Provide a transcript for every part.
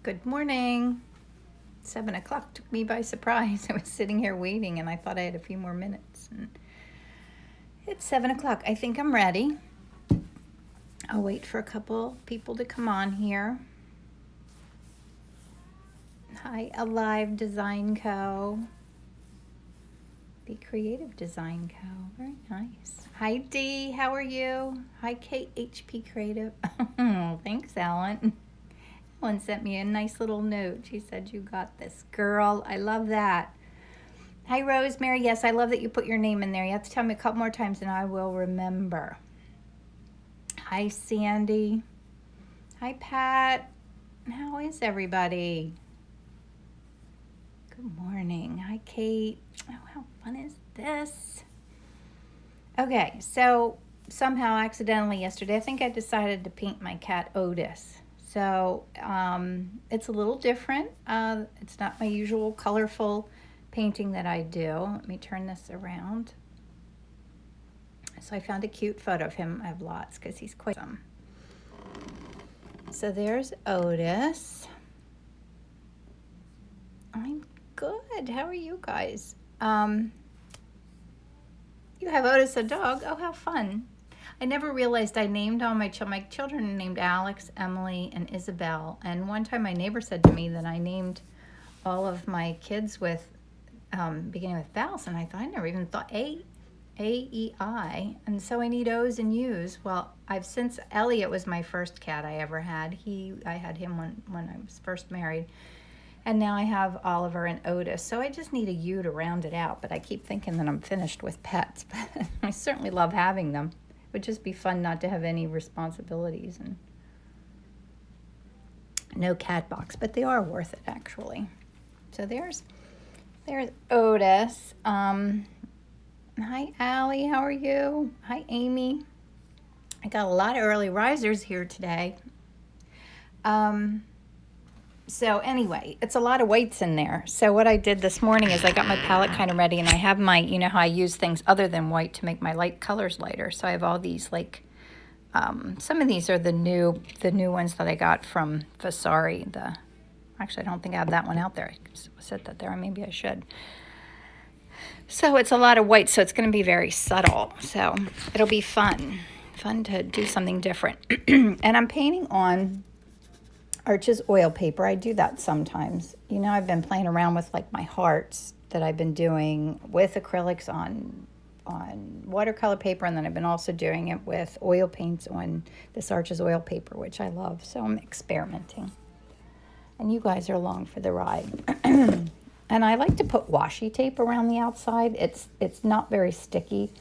Good morning. 7 o'clock took me by surprise. I was sitting here waiting and I thought I had a few more minutes. And it's 7 o'clock. I think I'm ready. I'll wait for a couple people to come on here. Hi, Alive Design Co. Be Creative Design Co. Very nice. Hi, Dee. How are you? Hi, KHP Creative. Oh, thanks, Alan. Ellen sent me a nice little note. She said, "You got this, girl." I love that. Hi, Rosemary. Yes, I love that you put your name in there. You have to tell me a couple more times and I will remember. Hi, Sandy. Hi, Pat. How is everybody? Good morning. Hi, Kate. Oh, how fun is this? Okay, so somehow accidentally yesterday, I think I decided to paint my cat Otis. So it's a little different. It's not my usual colorful painting that I do. Let me turn this around. So I found a cute photo of him. I have lots because he's quite awesome. So there's Otis. I'm good. How are you guys? You have Otis, a dog. Oh, how fun. I never realized I named all my children are named Alex, Emily, and Isabel. And one time my neighbor said to me that I named all of my kids with beginning with vowels, and I thought I never even thought A-E-I, and so I need O's and U's. Well, since Elliot was my first cat I ever had. I had him when I was first married. And now I have Oliver and Otis. So I just need a U to round it out. But I keep thinking that I'm finished with pets. But I certainly love having them. It would just be fun not to have any responsibilities and no cat box. But they are worth it, actually. So there's Otis. Hi, Allie. How are you? Hi, Amy. I got a lot of early risers here today. So anyway, it's a lot of weights in there. So what I did this morning is I got my palette kind of ready, and I have my, you know how I use things other than white to make my light colors lighter. So I have all these some of these are the new ones that I got from Vasari. Actually, I don't think I have that one out there. I set that there. Maybe I should. So it's a lot of white, so it's going to be very subtle. So it'll be fun to do something different. And I'm painting on Arches oil paper. I do that sometimes. You know, I've been playing around with like my hearts that I've been doing with acrylics on watercolor paper, and then I've been also doing it with oil paints on this Arches oil paper, which I love. So I'm experimenting. And you guys are along for the ride. And I like to put washi tape around the outside. It's not very sticky,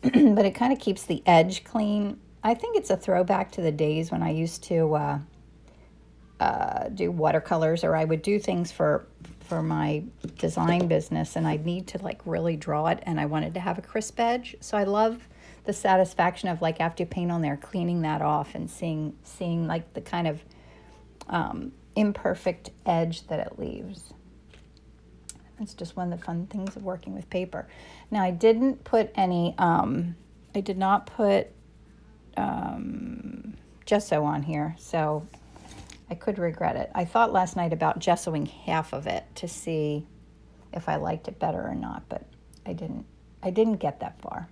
but it kind of keeps the edge clean. I think it's a throwback to the days when I used to do watercolors, or I would do things for my design business, and I'd need to like really draw it, and I wanted to have a crisp edge. So I love the satisfaction of like after you paint on there, cleaning that off and seeing like the kind of imperfect edge that it leaves. It's just one of the fun things of working with paper. Now I didn't put any I did not put gesso on here, so I could regret it. I thought last night about gessoing half of it to see if I liked it better or not, but I didn't get that far.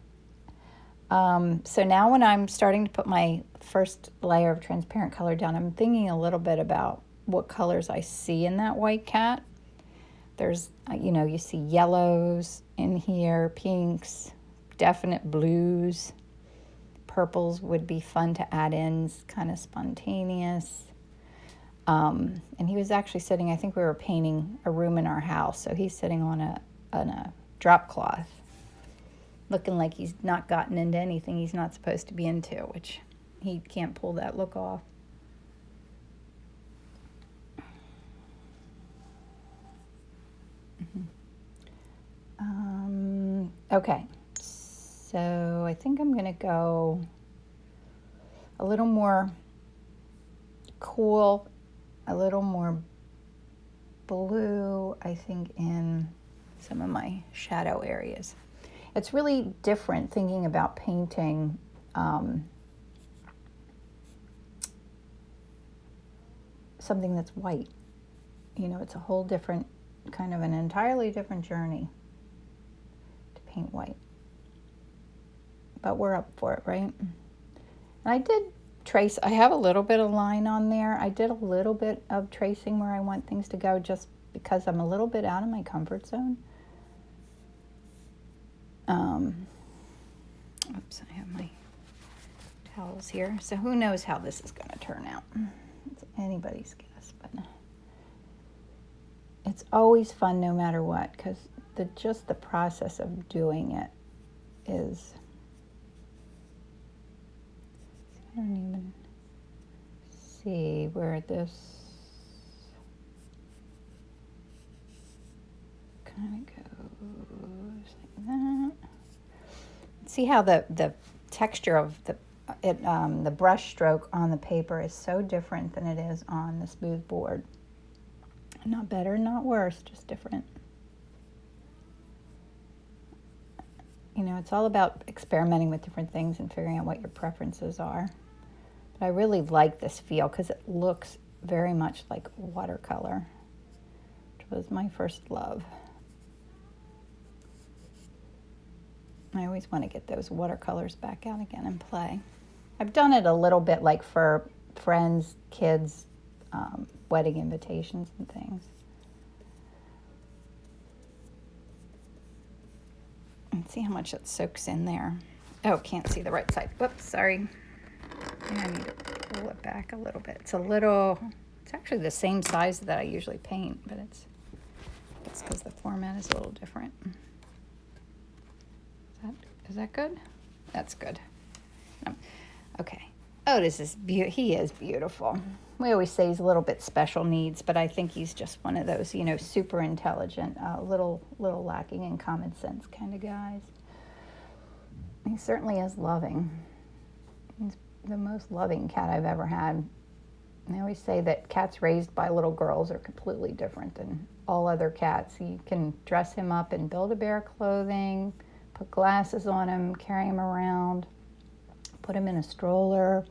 So now when I'm starting to put my first layer of transparent color down, I'm thinking a little bit about what colors I see in that white cat. There's, you see yellows in here, pinks, definite blues. Purples would be fun to add in, kind of spontaneous. And he was actually sitting, I think we were painting a room in our house, so he's sitting on a drop cloth, looking like he's not gotten into anything he's not supposed to be into, which he can't pull that look off. Okay, so I think I'm going to go a little more cool, a little more blue, I think, in some of my shadow areas. It's really different thinking about painting something that's white you know, it's a whole different, kind of an entirely different journey to paint white. But we're up for it, right? And I did trace, I have a little bit of line on there. I did a little bit of tracing where I want things to go just because I'm a little bit out of my comfort zone. Oops, I have my towels here. So who knows how this is going to turn out. It's anybody's guess, but it's always fun no matter what, because just the process of doing it is, I don't even see where this kind of goes like that. See how the texture of the brush stroke on the paper is so different than it is on the smooth board. Not better, not worse, just different. You know, it's all about experimenting with different things and figuring out what your preferences are. But I really like this feel because it looks very much like watercolor, which was my first love. I always want to get those watercolors back out again and play. I've done it a little bit like for friends, kids, wedding invitations and things. And see how much it soaks in there. Oh, can't see the right side. Whoops, sorry. I need to pull it back a little bit. It's actually the same size that I usually paint, but it's because the format is a little different. Is that good? That's good. Okay. Otis is he is beautiful. We always say he's a little bit special needs, but I think he's just one of those, you know, super intelligent, little lacking in common sense kind of guys. He certainly is loving. He's the most loving cat I've ever had. I always say that cats raised by little girls are completely different than all other cats. You can dress him up in Build-A-Bear clothing, put glasses on him, carry him around, put him in a stroller.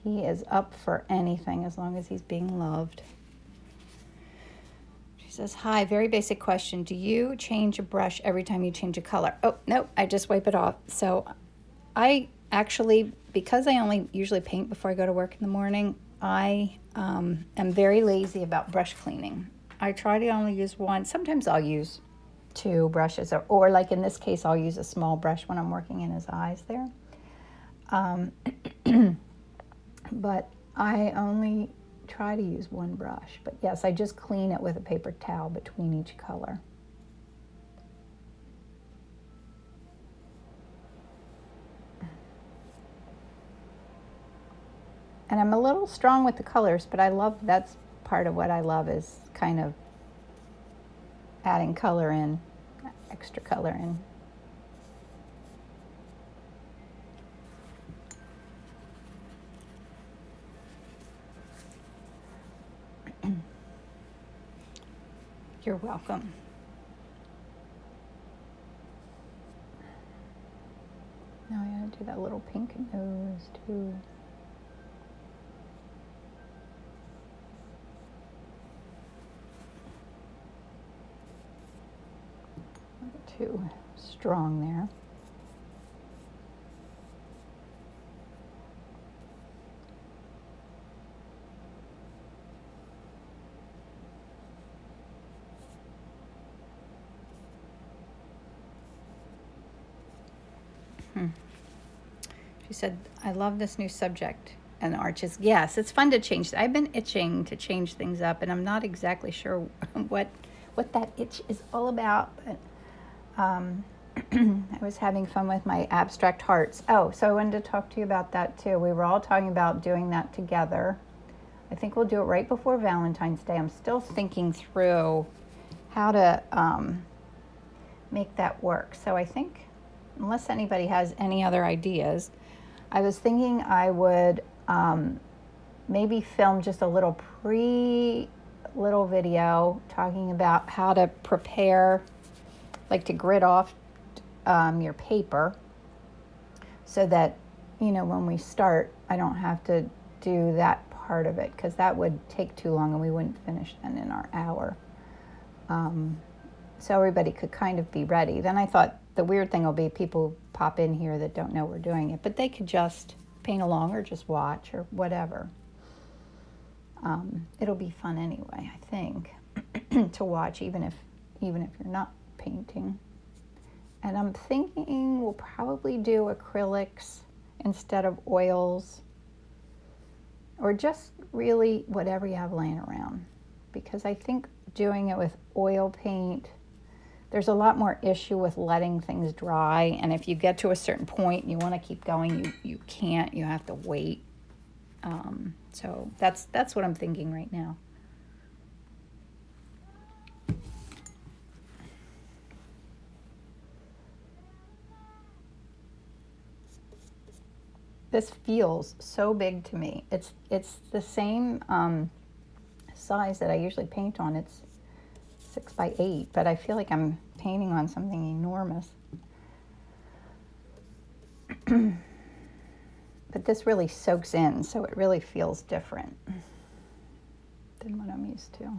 He is up for anything as long as he's being loved. She says, hi, very basic question. Do you change a brush every time you change a color? Oh, no, I just wipe it off. So I actually, because I only usually paint before I go to work in the morning, I am very lazy about brush cleaning. I try to only use one. Sometimes I'll use 2 brushes, or like in this case, I'll use a small brush when I'm working in his eyes there. But I only try to use one brush. But yes, I just clean it with a paper towel between each color. And I'm a little strong with the colors, but that's part of what I love, is kind of adding color in, extra color in. You're welcome. Now I gotta do that little pink nose too. Too strong there. She said, I love this new subject. And Arches, yes, it's fun to change. I've been itching to change things up, and I'm not exactly sure what that itch is all about, but I was having fun with my abstract hearts. Oh, so I wanted to talk to you about that too. We were all talking about doing that together. I think we'll do it right before Valentine's Day. I'm still thinking through how to make that work. So I think, unless anybody has any other ideas, I was thinking I would maybe film just a little video talking about how to prepare, like to grid off your paper, so that, you know, when we start, I don't have to do that part of it, because that would take too long and we wouldn't finish then in our hour. So everybody could kind of be ready. Then I thought the weird thing will be people pop in here that don't know we're doing it, but they could just paint along or just watch or whatever. It'll be fun anyway, I think, to watch, even if you're not painting. And I'm thinking we'll probably do acrylics instead of oils, or just really whatever you have laying around, because I think doing it with oil paint, there's a lot more issue with letting things dry, and if you get to a certain point and you want to keep going, you can't. You have to wait. So that's what I'm thinking right now. This feels so big to me. It's the same size that I usually paint on. It's 6 by 8, but I feel like I'm painting on something enormous. But this really soaks in, so it really feels different than what I'm used to.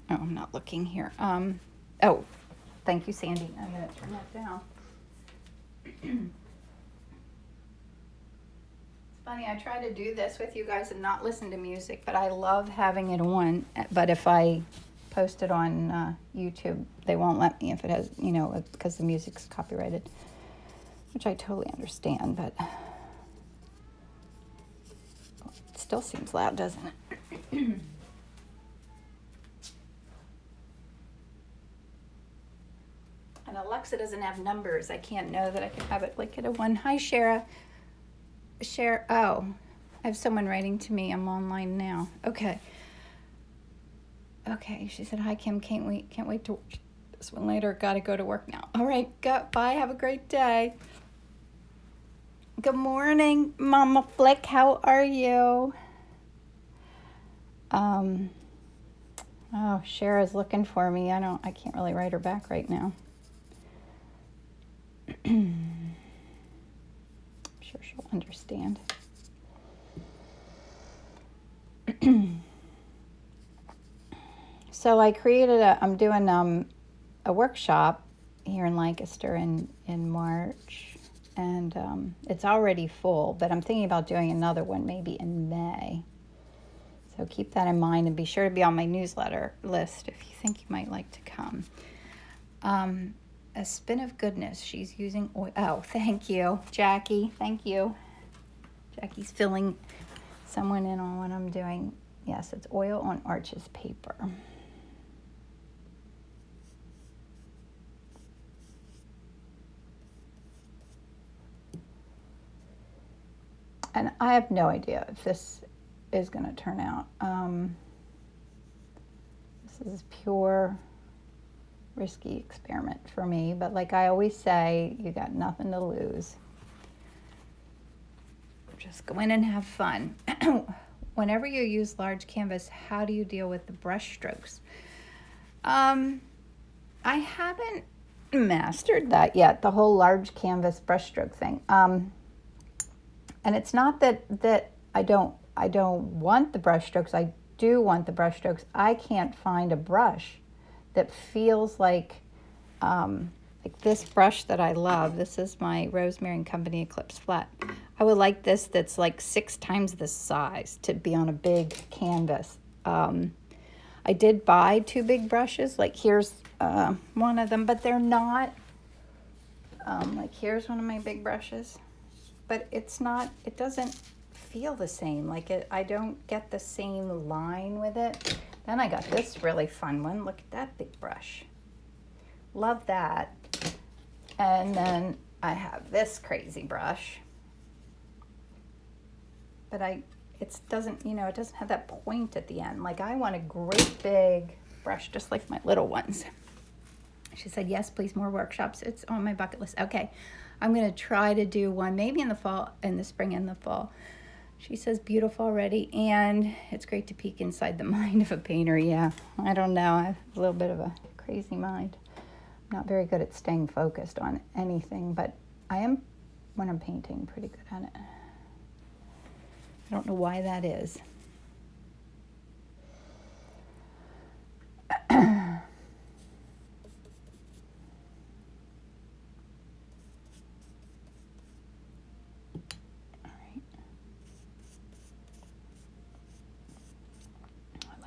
Oh, I'm not looking here. Oh, thank you, Sandy. I'm going to turn that down. It's funny, I try to do this with you guys and not listen to music, but I love having it on. But if I post it on YouTube, they won't let me if it has, because the music's copyrighted, which I totally understand, but it still seems loud, doesn't it? And Alexa doesn't have numbers. I can't know that I can have it like at a 1. Hi, Shara. Oh, I have someone writing to me. I'm online now. Okay. She said, hi, Kim. Can't wait to watch this one later. Got to go to work now. All right. Bye. Have a great day. Good morning, Mama Flick. How are you? Oh, Shara's looking for me. I can't really write her back right now. I'm sure she'll understand. So I created I'm doing a workshop here in Lancaster in March, and it's already full, but I'm thinking about doing another one maybe in May. So keep that in mind and be sure to be on my newsletter list if you think you might like to come. A spin of goodness. She's using oil. Oh, thank you, Jackie. Thank you. Jackie's filling someone in on what I'm doing. Yes, it's oil on Arches paper. And I have no idea if this is going to turn out. This is pure risky experiment for me, but like I always say, you got nothing to lose. Just go in and have fun. Whenever you use large canvas, how do you deal with the brush strokes? I haven't mastered that yet, the whole large canvas brushstroke thing. And it's not that I don't want the brushstrokes. I do want the brushstrokes. I can't find a brush that feels like this brush that I love. This is my Rosemary & Company Eclipse Flat. I would like this that's like 6 times this size to be on a big canvas. I did buy 2 big brushes. Like here's one of them, but they're not, like here's one of my big brushes. But it doesn't feel the same. Like I don't get the same line with it. Then I got this really fun one. Look at that big brush. Love that. And then I have this crazy brush. But it doesn't have that point at the end. Like I want a great big brush, just like my little ones. She said, yes, please, more workshops. It's on my bucket list. Okay. I'm going to try to do one maybe in the spring and the fall. She says beautiful already, and it's great to peek inside the mind of a painter. Yeah, I don't know. I have a little bit of a crazy mind. I'm not very good at staying focused on anything, but I am, when I'm painting, pretty good at it. I don't know why that is.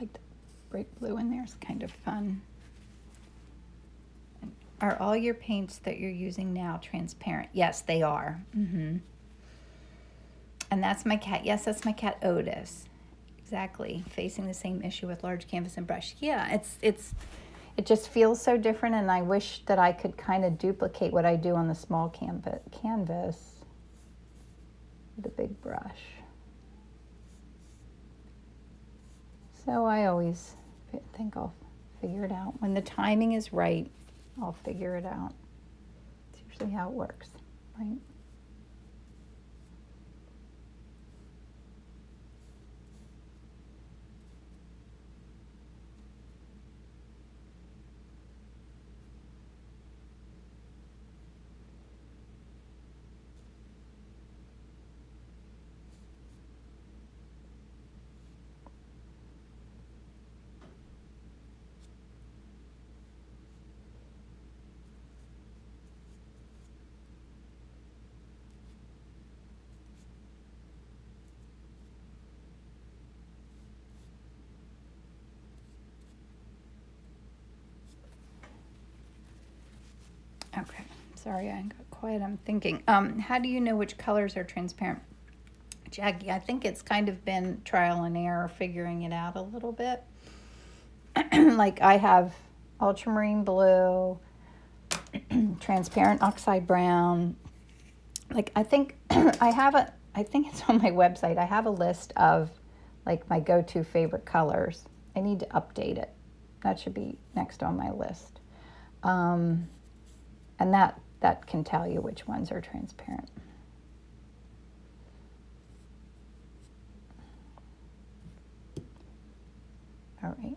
Like the bright blue in there is kind of fun. Are all your paints that you're using now transparent? Yes, they are. And that's my cat. Yes, that's my cat Otis. Exactly. Facing the same issue with large canvas and brush. Yeah, it just feels so different, and I wish that I could kind of duplicate what I do on the small canvas with a big brush. So I always think I'll figure it out. When the timing is right, I'll figure it out. It's usually how it works, right? Okay, sorry I got quiet. I'm thinking. How do you know which colors are transparent? Jackie, I think it's kind of been trial and error figuring it out a little bit. Like I have ultramarine blue, transparent oxide brown. Like I think I think it's on my website. I have a list of like my go-to favorite colors. I need to update it. That should be next on my list. And that can tell you which ones are transparent. All right.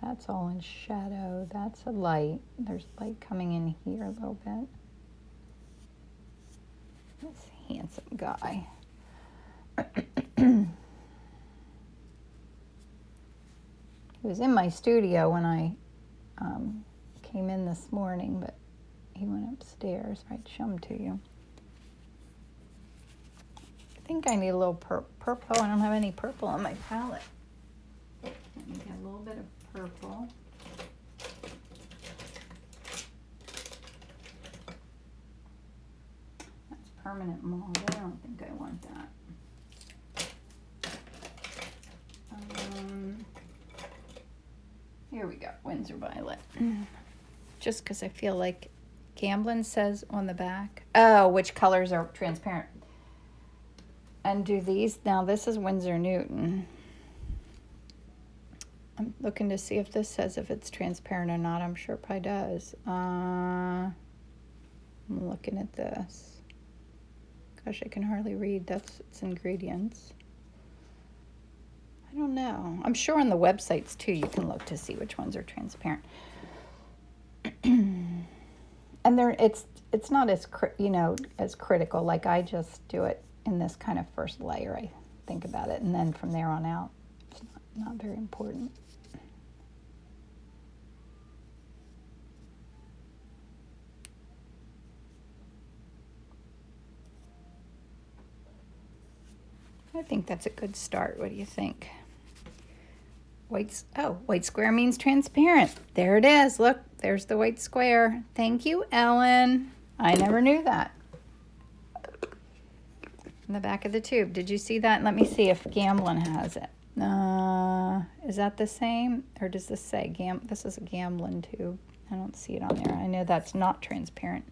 That's all in shadow. That's a light. There's light coming in here a little bit. This handsome guy. He was in my studio when I came in this morning, but he went upstairs. I'd show him to you. I think I need a little purple. I don't have any purple on my palette. Let me get a little bit of purple. That's permanent mold. I don't think I want that. Here we go, Windsor Violet. Just because I feel like Gamblin says on the back. Oh, which colors are transparent? And do these, now this is Winsor Newton. I'm looking to see if this says if it's transparent or not. I'm sure it probably does. I'm looking at this. Gosh, I can hardly read. That's its ingredients. I don't know. I'm sure on the websites too you can look to see which ones are transparent. And it's not as as critical. Like I just do it in this kind of first layer. I think about it, and then from there on out, it's not very important. I think that's a good start. What do you think? White square means transparent. There it is. Look, there's the white square. Thank you, Ellen. I never knew that. In the back of the tube. Did you see that? Let me see if Gamblin has it. Is that the same? Or does this say this is a Gamblin tube? I don't see it on there. I know that's not transparent.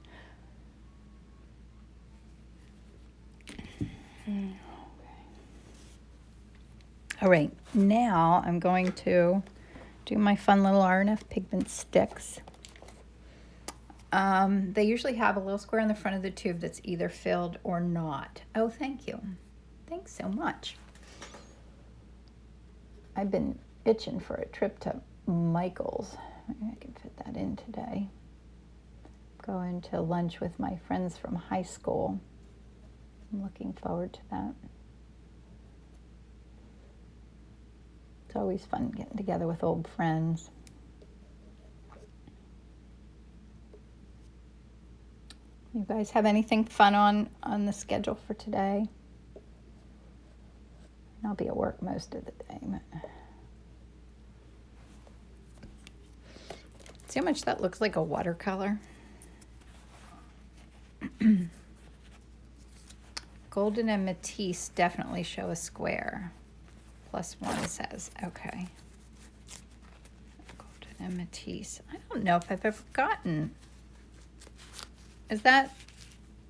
All right, now I'm going to do my fun little R&F pigment sticks. They usually have a little square in the front of the tube that's either filled or not. Oh, thank you. Thanks so much. I've been itching for a trip to Michael's. Maybe I can fit that in today. Going to lunch with my friends from high school. I'm looking forward to that. It's always fun getting together with old friends. You guys have anything fun on the schedule for today? I'll be at work most of the day. But... see how much that looks like a watercolor? Golden and Matisse definitely show a square. +1 says, okay. Golden and Matisse. I don't know if I've ever gotten. Is that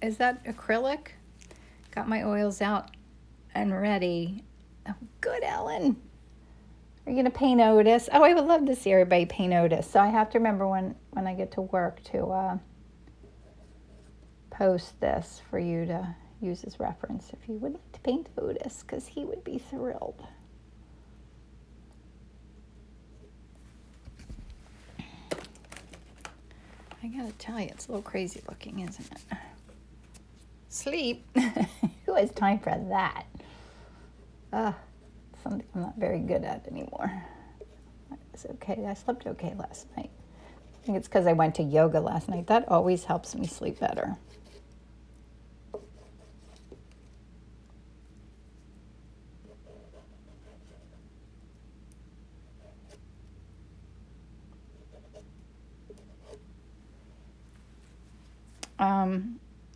acrylic? Got my oils out and ready. Oh, good, Ellen. Are you gonna paint Otis? Oh, I would love to see everybody paint Otis. So I have to remember when I get to work to post this for you to use as reference if you would like to paint Otis, because he would be thrilled. I gotta tell you, it's a little crazy looking, isn't it? Sleep? Who has time for that? Something I'm not very good at anymore. It's okay. I slept okay last night. I think it's because I went to yoga last night. That always helps me sleep better.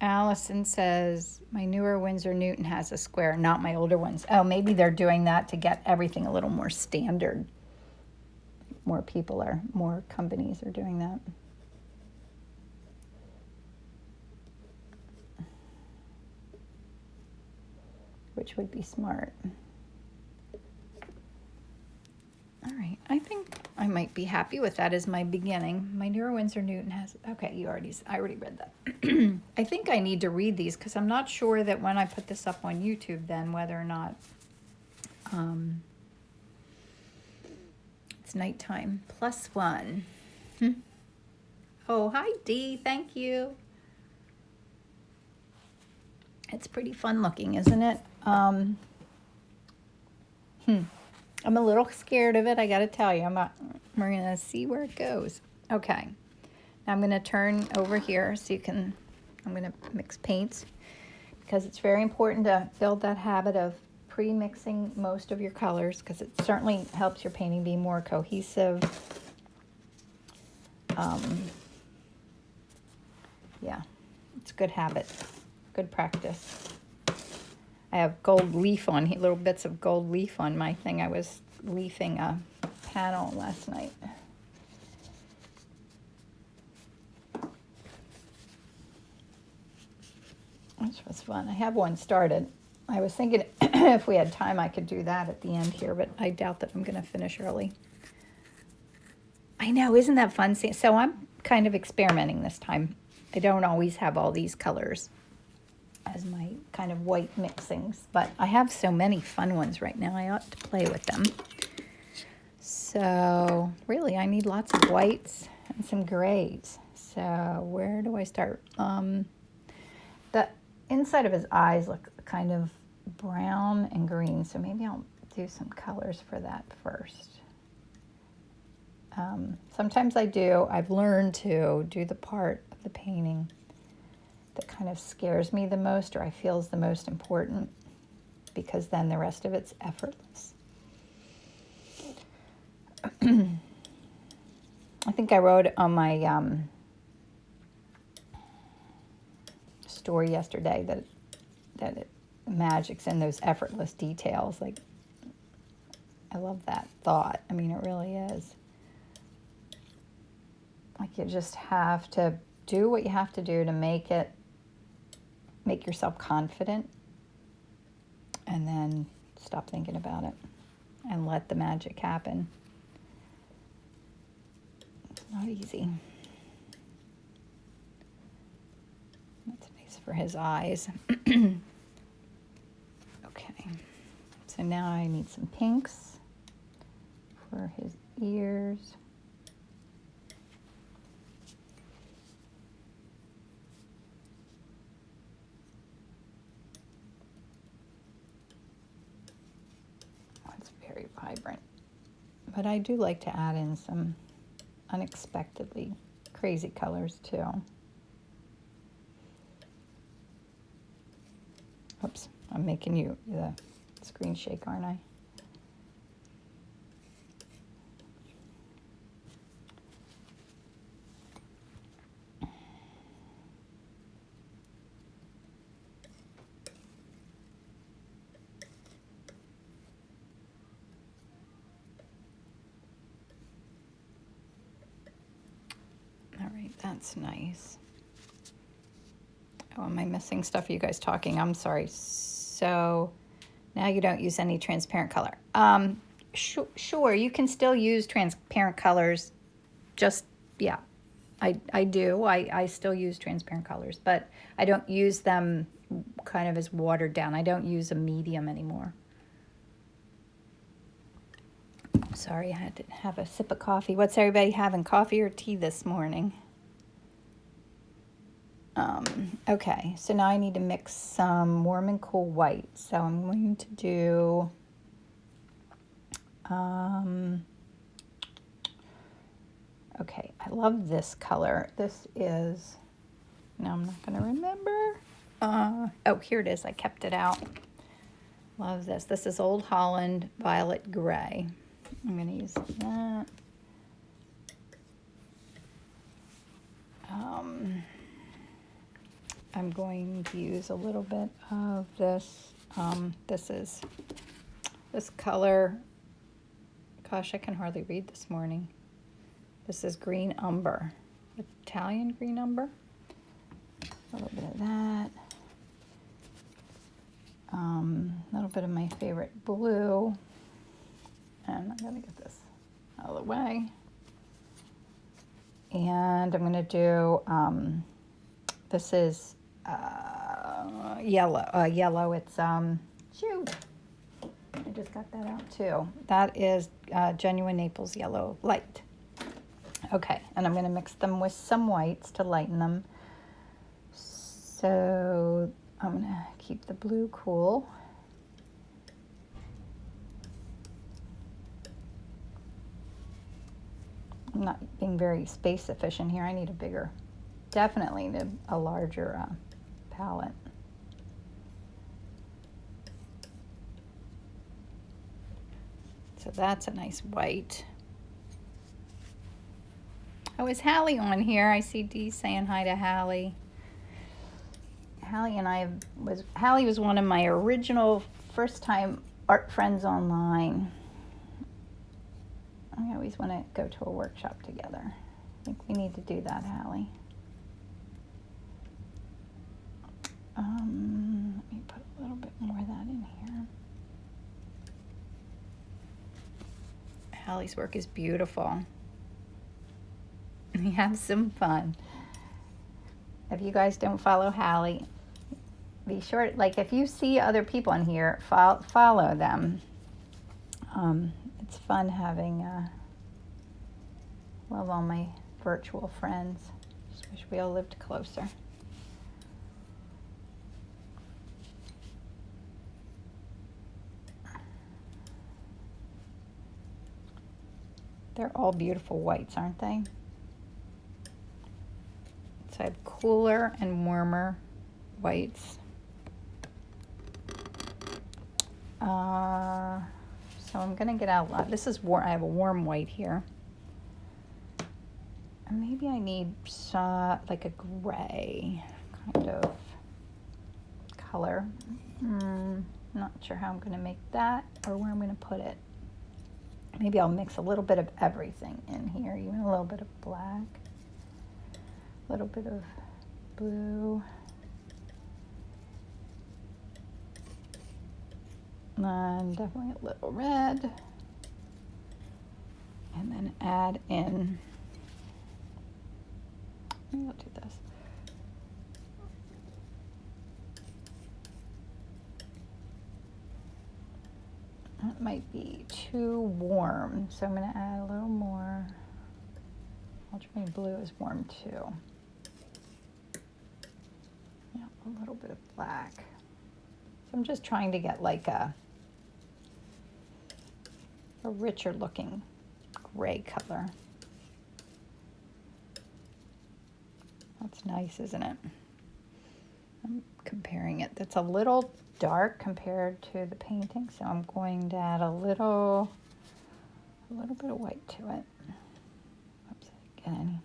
Allison says, my newer Winsor Newton has a square, not my older ones. Oh, maybe they're doing that to get everything a little more standard. More companies are doing that. Which would be smart. All right, I think I might be happy with that as my beginning. My newer Winsor Newton has, okay, I already read that. I think I need to read these because I'm not sure that when I put this up on YouTube then whether or not it's nighttime. +1. Oh, hi Dee, thank you. It's pretty fun looking, isn't it? I'm a little scared of it, I gotta tell you. We're gonna see where it goes. Okay, now I'm gonna turn over here so you can, I'm gonna mix paints because it's very important to build that habit of pre-mixing most of your colors because it certainly helps your painting be more cohesive. Yeah, it's a good habit, good practice. I have gold leaf on here, little bits of gold leaf on my thing. I was leafing a panel last night. Which was fun. I have one started. I was thinking if we had time I could do that at the end here, but I doubt that I'm going to finish early. I know, isn't that fun? So I'm kind of experimenting this time. I don't always have all these colors as my kind of white mixings, but I have so many fun ones right now. I ought to play with them. So really I need lots of whites and some grays. So where do I start? The inside of his eyes look kind of brown and green, so maybe I'll do some colors for that first. Sometimes I've learned to do the part of the painting that kind of scares me the most or I feel is the most important, because then the rest of it's effortless. I think I wrote on my story yesterday that magic's in those effortless details. Like, I love that thought. I mean, it really is. Like, you just have to do what you have to do to make yourself confident, and then stop thinking about it and let the magic happen. It's not easy. for his eyes. Okay, so now I need some pinks for his ears. Oh, it's very vibrant. But I do like to add in some unexpectedly crazy colors too. Oops, I'm making you the screen shake, aren't I? All right, that's nice. Oh, am I missing stuff? Are you guys talking? I'm sorry. So now you don't use any transparent color. Sure, you can still use transparent colors. Just, yeah, I do. I still use transparent colors, but I don't use them kind of as watered down. I don't use a medium anymore. Sorry, I had to have a sip of coffee. What's everybody having, coffee or tea this morning? Okay, so now I need to mix some warm and cool white. So I'm going to do, okay, I love this color. This is, no, I'm not going to remember. Oh, here it is. I kept it out. Love this. This is Old Holland Violet Gray. I'm going to use that. I'm going to use a little bit of this. This color. Gosh, I can hardly read this morning. This is green umber, Italian green umber. A little bit of that. A little bit of my favorite blue. And I'm going to get this out of the way. And I'm going to do, this is yellow. It's, shoot, I just got that out too. That is genuine Naples yellow light. Okay, and I'm going to mix them with some whites to lighten them. So I'm going to keep the blue cool. I'm not being very space efficient here. I need a bigger, definitely need a larger palette. So that's a nice white. Oh, is Hallie on here? I see Dee saying hi to Hallie. Hallie was one of my original first time art friends online. I always want to go to a workshop together. I think we need to do that, Hallie. Let me put a little bit more of that in here. Hallie's work is beautiful. We have some fun. If you guys don't follow Hallie, be sure, like if you see other people in here, follow them. It's fun having, love all my virtual friends. Just wish we all lived closer. They're all beautiful whites, aren't they? So I have cooler and warmer whites. So I'm gonna get out a lot. This is warm. I have a warm white here. And maybe I need like a gray kind of color. Not sure how I'm gonna make that or where I'm gonna put it. Maybe I'll mix a little bit of everything in here, even a little bit of black, a little bit of blue, and definitely a little red, and then add in, maybe I'll do this, that might be too warm. So I'm going to add a little more. Ultramarine blue is warm too. Yeah, a little bit of black. So I'm just trying to get like a richer looking gray color. That's nice, isn't it? I'm comparing it. That's a little dark compared to the painting, so I'm going to add a little bit of white to it. Oops, I didn't get any.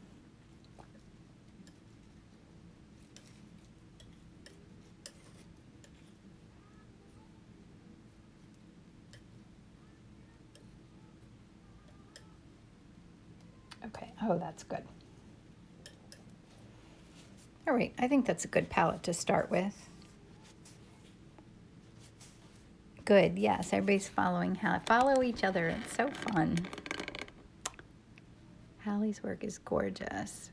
Okay, oh, that's good. All right, I think that's a good palette to start with. Good, yes, everybody's following Hallie. Follow each other, it's so fun. Hallie's work is gorgeous.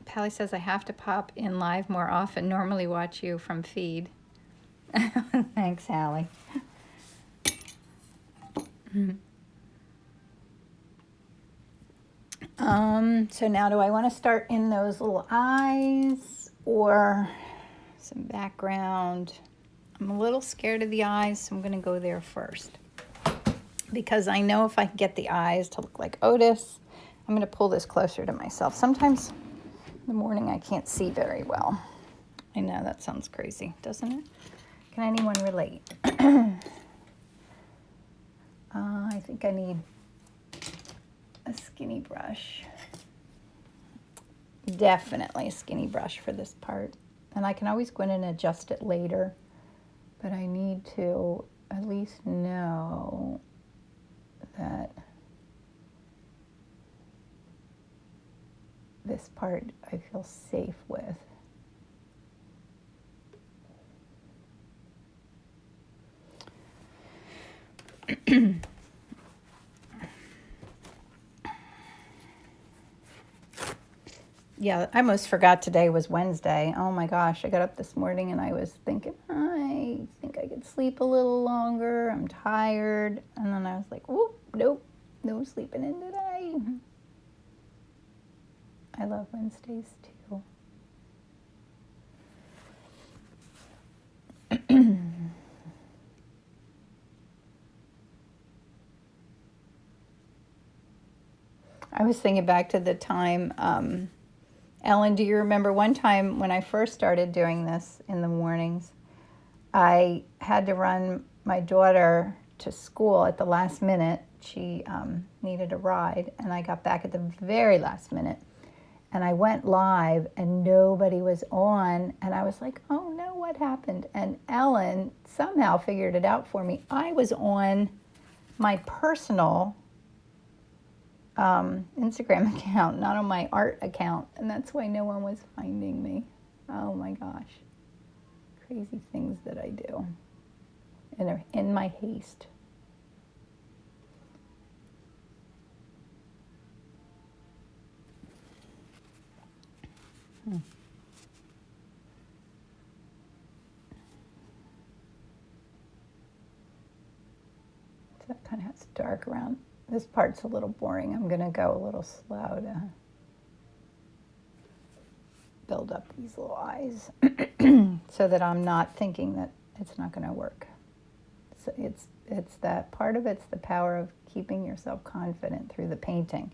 Hallie says, I have to pop in live more often, normally watch you from feed. Thanks, Hallie. So now do I want to start in those little eyes or some background? I'm a little scared of the eyes, so I'm going to go there first. Because I know if I get the eyes to look like Otis, I'm going to pull this closer to myself. Sometimes in the morning I can't see very well. I know that sounds crazy, doesn't it? Can anyone relate? I think I need a skinny brush. Definitely a skinny brush for this part. And I can always go in and adjust it later. But I need to at least know that this part I feel safe with. Yeah, I almost forgot today was Wednesday. Oh my gosh, I got up this morning and I was thinking, I think I could sleep a little longer. I'm tired. And then I was like, whoop, nope, no sleeping in today. I love Wednesdays too. I was thinking back to the time, Ellen, do you remember one time when I first started doing this in the mornings, I had to run my daughter to school at the last minute. She needed a ride, and I got back at the very last minute. And I went live, and nobody was on, and I was like, oh no, what happened? And Ellen somehow figured it out for me. I was on my personal Instagram account, not on my art account, and that's why no one was finding me. Oh my gosh. Crazy things that I do in my haste. So that kind of has dark around. This part's a little boring. I'm going to go a little slow to build up these little eyes so that I'm not thinking that it's not going to work. So it's that part of it's the power of keeping yourself confident through the painting.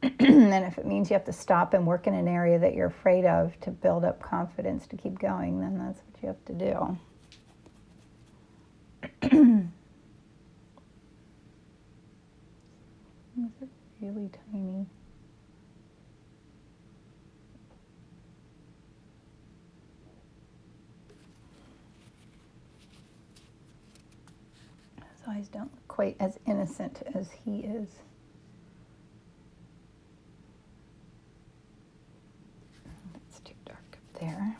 And if it means you have to stop and work in an area that you're afraid of to build up confidence to keep going, then that's what you have to do. These are really tiny. His eyes don't look quite as innocent as he is. That's too dark up there.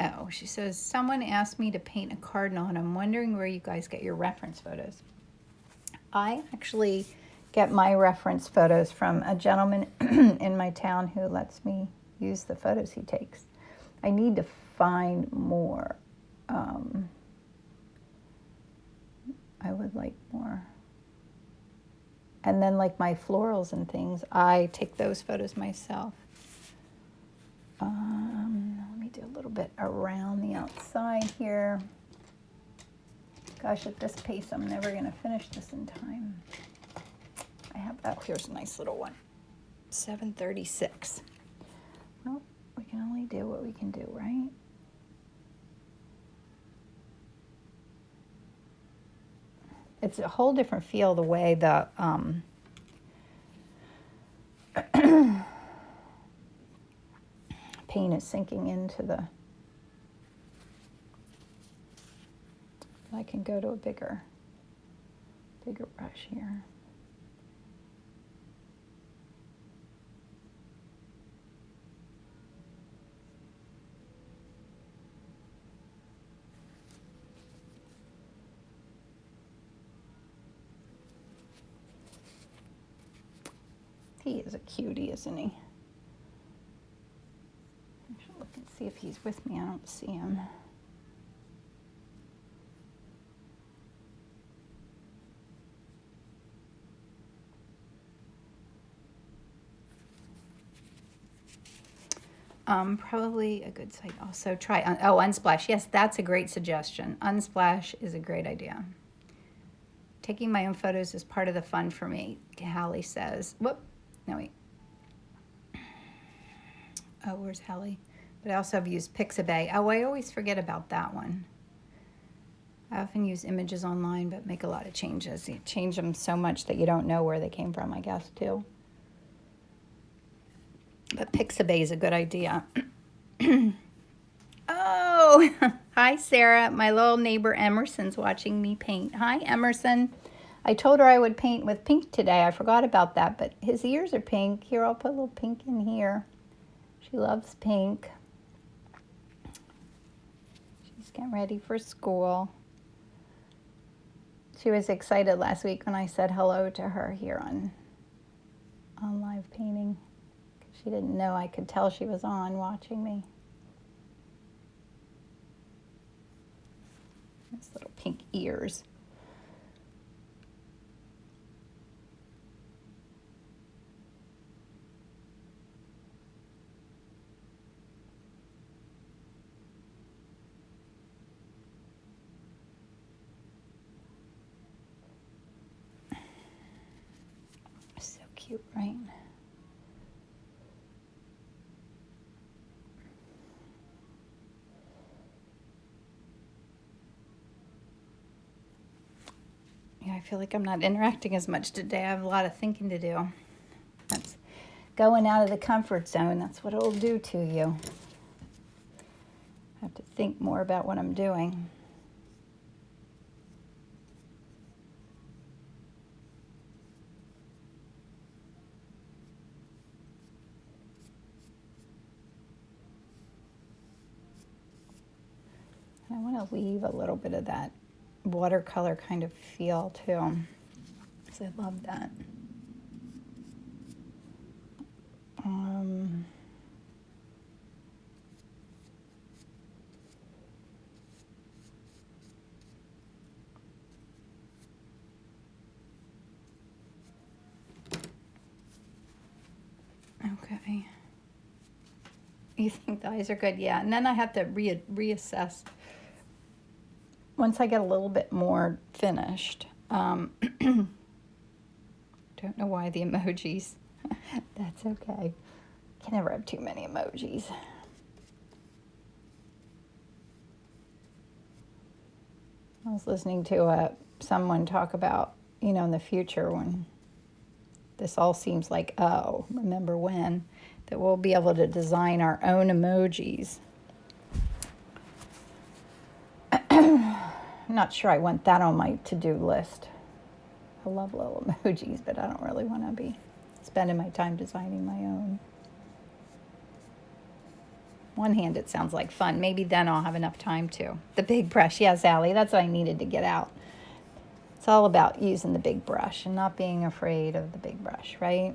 Oh, she says, someone asked me to paint a cardinal, and I'm wondering where you guys get your reference photos. I actually get my reference photos from a gentleman in my town who lets me use the photos he takes. I need to find more. I would like more. And then like my florals and things, I take those photos myself. Let me do a little bit around the outside here. Gosh, at this pace, I'm never going to finish this in time. I have, oh, here's a nice little one. 7:36. Well, we can only do what we can do, right? It's a whole different feel the way the paint is sinking into the... I can go to a bigger brush here. He is a cutie, isn't he? I should look and see if he's with me. I don't see him. Probably a good site also. Try, Unsplash. Yes, that's a great suggestion. Unsplash is a great idea. Taking my own photos is part of the fun for me, Hallie says. Whoop. No, wait. Oh, where's Hallie? But I also have used Pixabay. Oh, I always forget about that one. I often use images online, but make a lot of changes. You change them so much that you don't know where they came from, I guess, too. But Pixabay is a good idea. Oh, hi, Sarah. My little neighbor Emerson's watching me paint. Hi, Emerson. I told her I would paint with pink today. I forgot about that, but his ears are pink. Here, I'll put a little pink in here. She loves pink. She's getting ready for school. She was excited last week when I said hello to her here on live painting. She didn't know I could tell she was on watching me. Those little pink ears. So cute, right? Yeah, I feel like I'm not interacting as much today. I have a lot of thinking to do. That's going out of the comfort zone. That's what it'll do to you. I have to think more about what I'm doing. I want to leave a little bit of that watercolor kind of feel too, because I love that. Okay. You think the eyes are good? Yeah, and then I have to reassess once I get a little bit more finished. Don't know why the emojis. That's okay. Can never have too many emojis. I was listening to someone talk about, in the future when this all seems like, oh, remember when, that we'll be able to design our own emojis. I'm not sure I want that on my to-do list. I love little emojis, but I don't really want to be spending my time designing my own. One hand, it sounds like fun. Maybe then I'll have enough time to. The big brush. Yes, Allie, that's what I needed to get out. It's all about using the big brush and not being afraid of the big brush, right?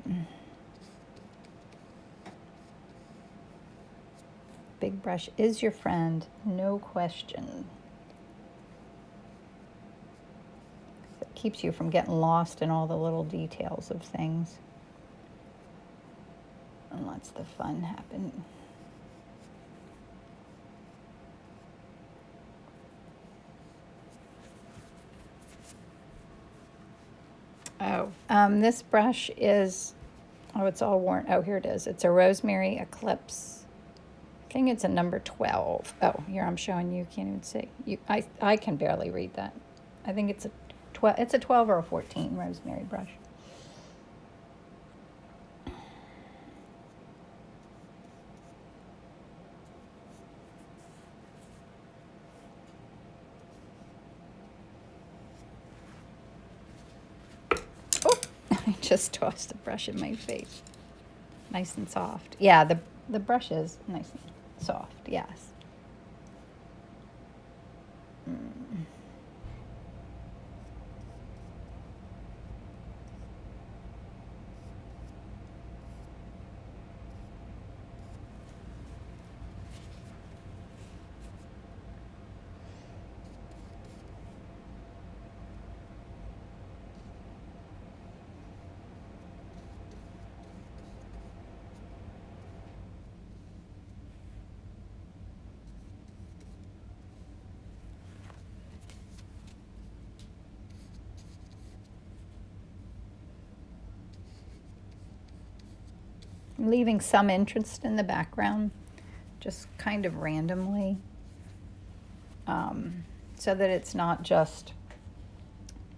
Big brush is your friend, no question. It keeps you from getting lost in all the little details of things. And lets the fun happen. Oh, this brush is, oh, it's all worn. Oh, here it is. It's a Rosemary Eclipse. I think it's a number 12. Oh, here I'm showing you. Can't even see. I can barely read that. I think it's a 12. It's a 12 or a 14 Rosemary brush. Oh, I just tossed the brush in my face. Nice and soft. Yeah, the brush is nice and soft, yes. I'm leaving some interest in the background, just kind of randomly, so that it's not just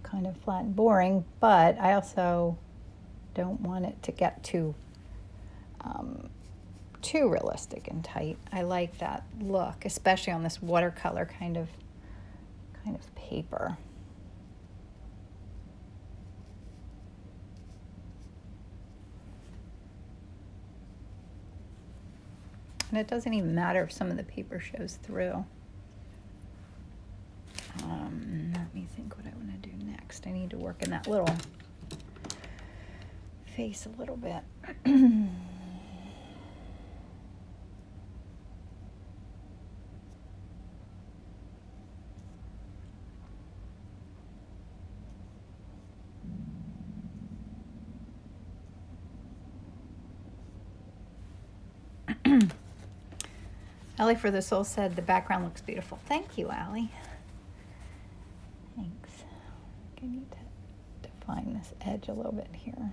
kind of flat and boring, but I also don't want it to get too realistic and tight. I like that look, especially on this watercolor kind of paper. And it doesn't even matter if some of the paper shows through. Let me think what I want to do next. I need to work in that little face a little bit. Allie for the Soul said the background looks beautiful. Thank you, Allie. Thanks. I need to define this edge a little bit here.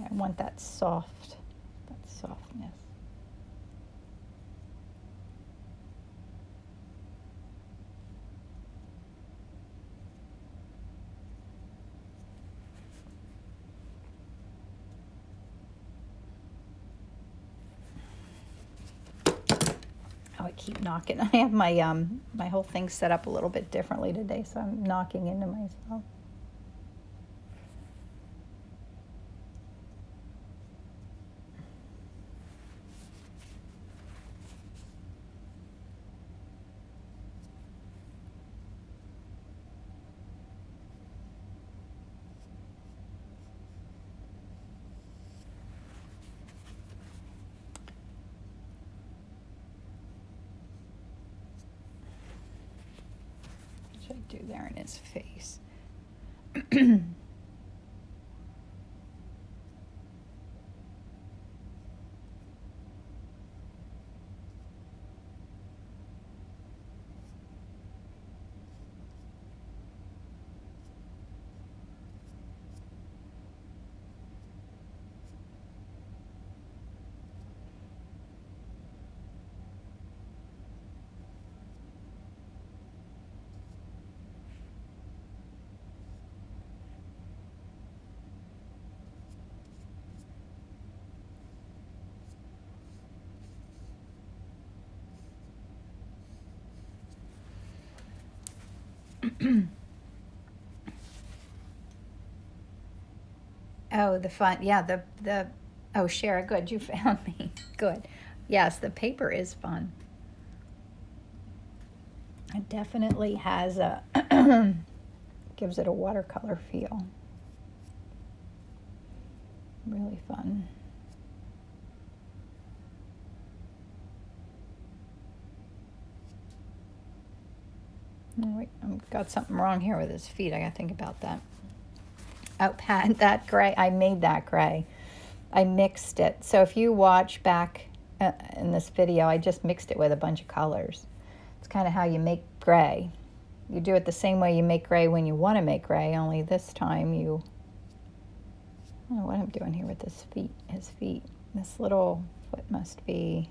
I want that softness. Oh, I keep knocking. I have my my whole thing set up a little bit differently today, so I'm knocking into myself. What should I do there in his face? Oh, the fun. Yeah, oh, Shara, good. You found me. Good. Yes, the paper is fun. It definitely has a, gives it a watercolor feel. Really fun. Oh, wait, I've got something wrong here with his feet. I gotta think about that. Oh, Pat, that gray, I made that gray. I mixed it. So if you watch back in this video, I just mixed it with a bunch of colors. It's kind of how you make gray. You do it the same way you make gray when you want to make gray, only this time you, I don't know what I'm doing here with his feet. This little foot must be,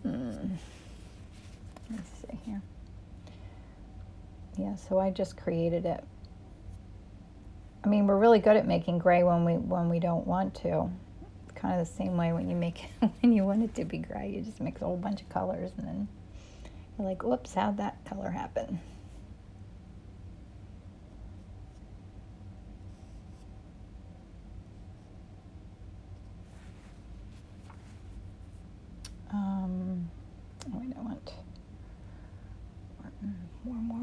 let's see here. Yeah, so I just created it. I mean, we're really good at making gray when we don't want to. It's kind of the same way when you make it, when you want it to be gray. You just mix a whole bunch of colors and then you're like, whoops, how'd that color happen? Wait, I want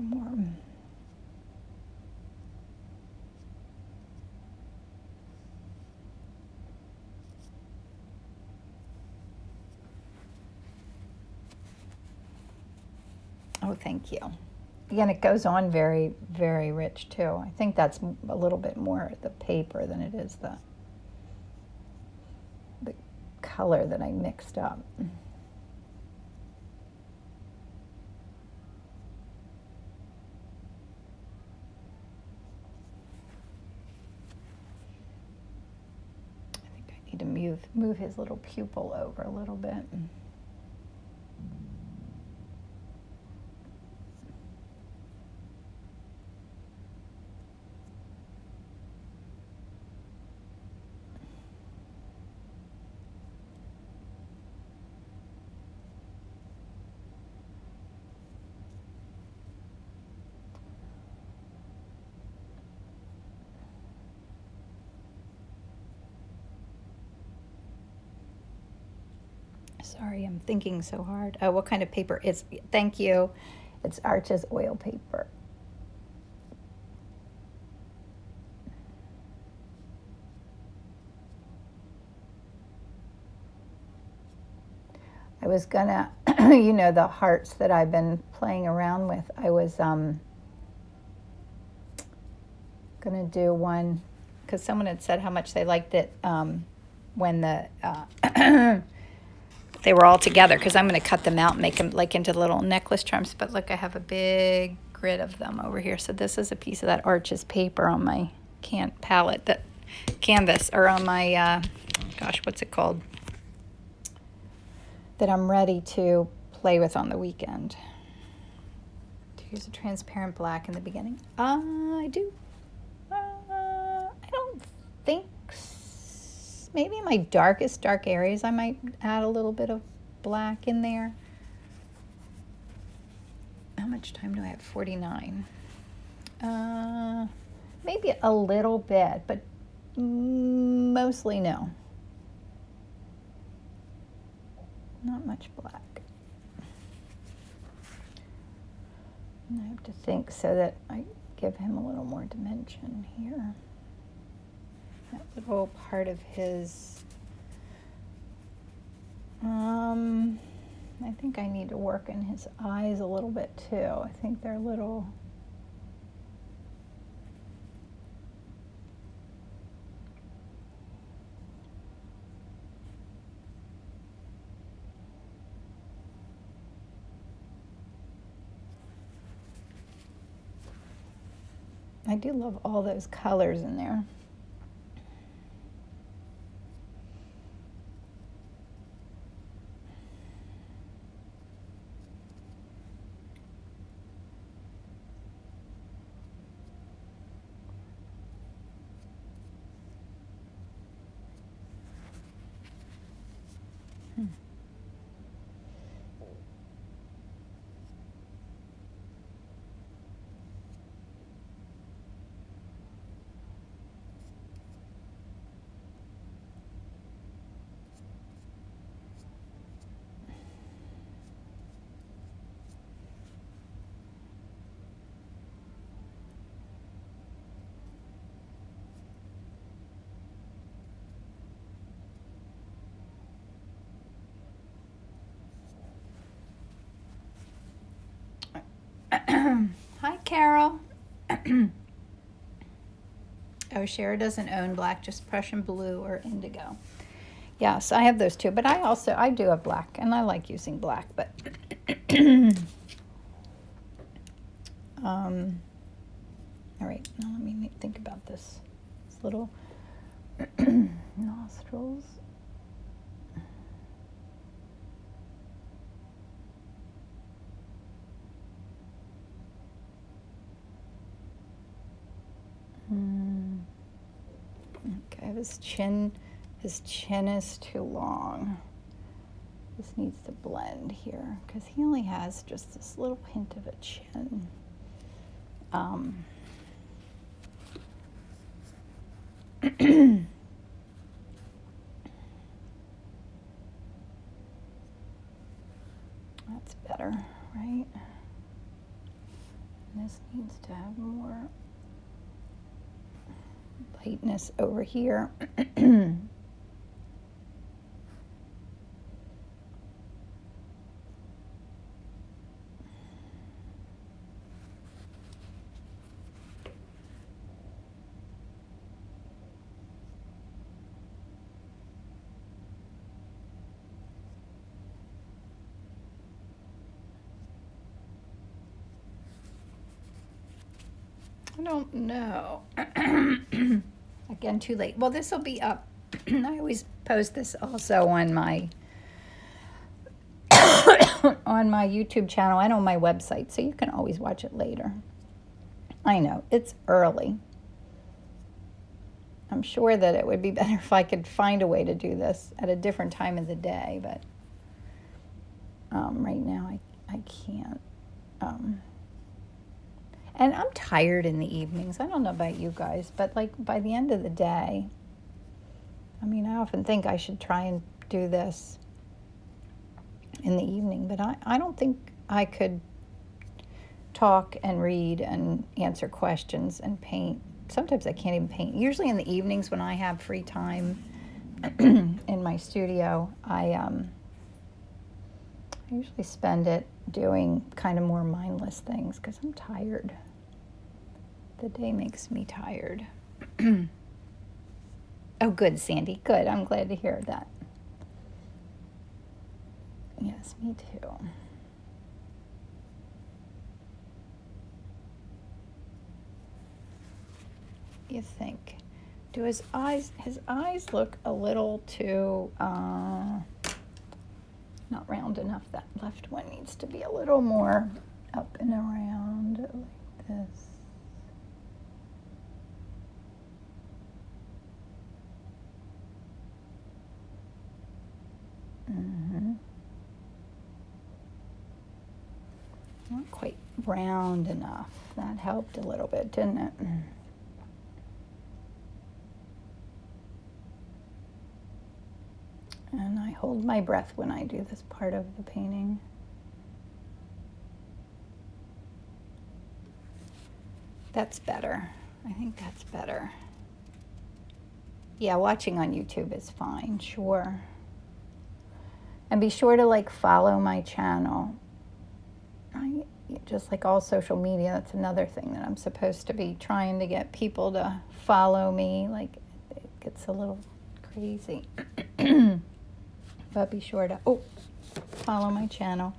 more. Oh, thank you. Again, it goes on very, very rich too. I think that's a little bit more the paper than it is the color that I mixed up. I think I need to move his little pupil over a little bit. Sorry, I'm thinking so hard. Oh, what kind of paper? Thank you. It's Arches oil paper. I was gonna, you know, the hearts that I've been playing around with, I was gonna do one, because someone had said how much they liked it when they were all together, because I'm going to cut them out and make them like into little necklace charms. But look, I have a big grid of them over here. So this is a piece of that Arches paper on my canvas, or on my, gosh, what's it called? That I'm ready to play with on the weekend. To use a transparent black in the beginning. I do. I don't think maybe in my darkest dark areas I might add a little bit of black in there. How much time do I have? 49. Maybe a little bit, but mostly no. Not much black. And I have to think so that I give him a little more dimension here. That little part of his, I think I need to work in his eyes a little bit too. I think they're little, I do love all those colors in there. Hi, Carol. Oh, Shara doesn't own black, just Prussian blue or indigo. Yes, I have those too, but I do have black, and I like using black, but all right, now let me think about this. This little nostrils. Okay, his chin is too long. This needs to blend here because he only has just this little hint of a chin. That's better, right? And this needs to have more lightness over here. I don't know. Again, too late. Well, this will be up. I always post this also on my on my YouTube channel and on my website, so you can always watch it later. I know, it's early. I'm sure that it would be better if I could find a way to do this at a different time of the day, but right now I can't. And I'm tired in the evenings. I don't know about you guys, but like by the end of the day, I mean, I often think I should try and do this in the evening, but I don't think I could talk and read and answer questions and paint. Sometimes I can't even paint. Usually in the evenings when I have free time in my studio, I usually spend it doing kind of more mindless things because I'm tired. The day makes me tired. Oh, good, Sandy. Good. I'm glad to hear that. Yes, me too. You think? Do his eyes look a little too not round enough? That left one needs to be a little more up and around like this. Not quite round enough. That helped a little bit, didn't it? And I hold my breath when I do this part of the painting. That's better. I think that's better. Yeah, watching on YouTube is fine, sure. And be sure to like follow my channel. Just like all social media, that's another thing that I'm supposed to be trying to get people to follow me. Like it gets a little crazy. But be sure to follow my channel.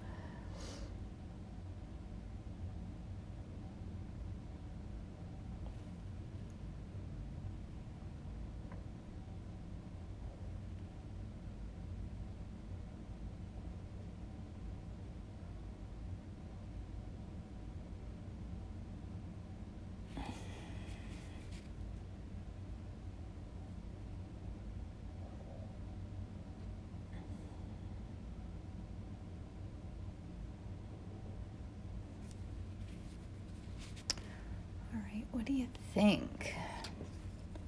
All right, what do you think?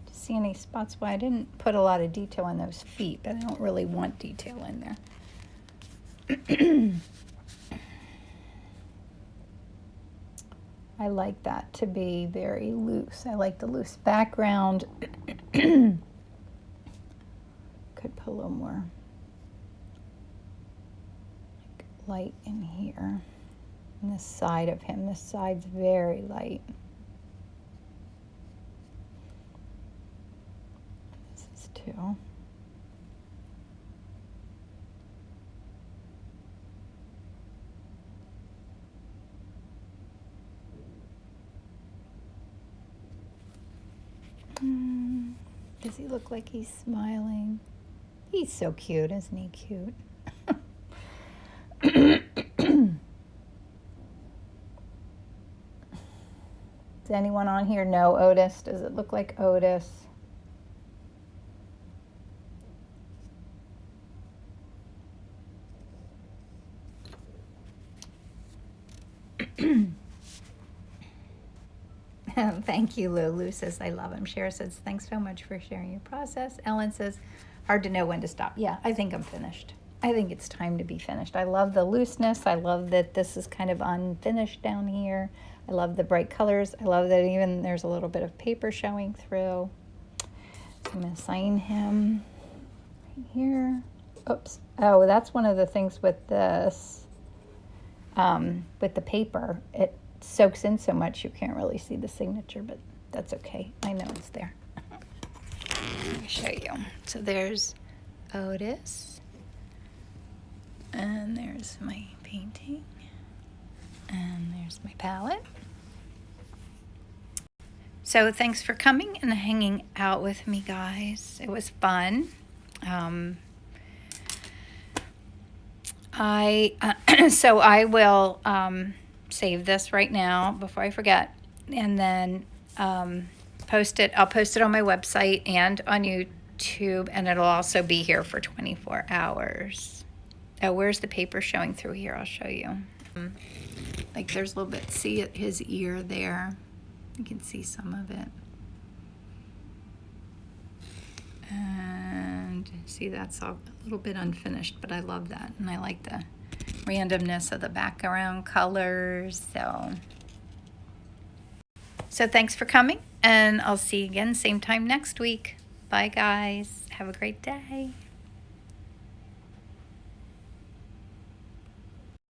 Do you see any spots? Well, I didn't put a lot of detail in those feet, but I don't really want detail in there. I like that to be very loose. I like the loose background. Could put a little more like light in here. And this side of him, this side's very light. This is too. Does he look like he's smiling? He's so cute, isn't he cute? Does anyone on here know Otis? Does it look like Otis? Thank you, Lou. Lou says, I love him. Cher says, thanks so much for sharing your process. Ellen says, hard to know when to stop. Yeah, I think I'm finished. I think it's time to be finished. I love the looseness. I love that this is kind of unfinished down here. I love the bright colors. I love that even there's a little bit of paper showing through. So I'm going to sign him right here. Oops. Oh, that's one of the things with this, with the paper. It soaks in so much you can't really see the signature, but that's okay. I know it's there. Let me show you. So there's Otis, and there's my painting, and there's my palette. So thanks for coming and hanging out with me, guys. It was fun. So I will save this right now before I forget, and then post it. I'll post it on my website and on YouTube, and it'll also be here for 24 hours. Oh, where's the paper showing through here? I'll show you. Like there's a little bit, see his ear there? You can see some of it. And see, that's all a little bit unfinished, but I love that. And I like the randomness of the background colors. So thanks for coming, and I'll see you again same time next week. Bye, guys. Have a great day.